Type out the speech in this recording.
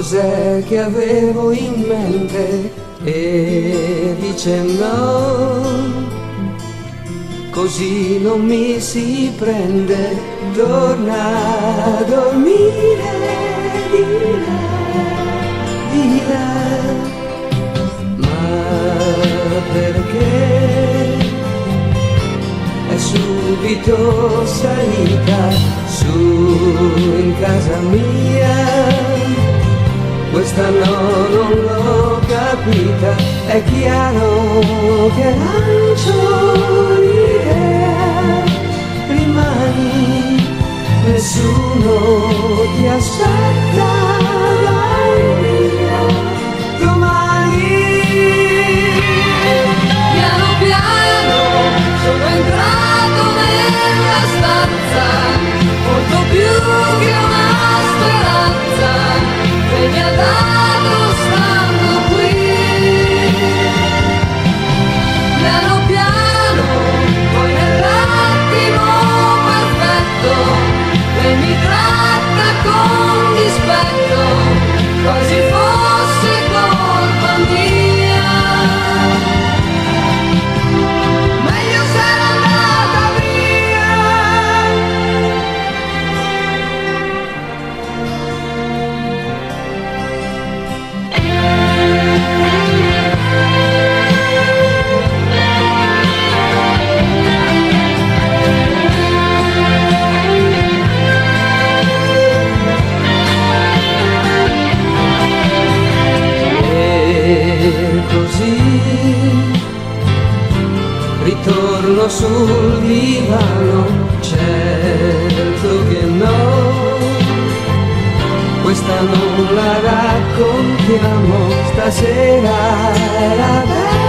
cos'è che avevo in mente e dice no, così non mi si prende, torna a dormire di là, ma perché è subito salita su in casa mia, questa no, non l'ho capita, è chiaro che lancio l'idea, rimani, nessuno ti aspetta, vai via, domani. Piano piano sono entrato nella stanza, molto più che una speranza che mi ha dato stando qui. Piano piano, poi nell'attimo perfetto, che mi tratta con dispetto, quasi fosse colpa mia. Meglio se era andata via. E così ritorno sul divano, certo che no, questa non la raccontiamo, stasera era bella.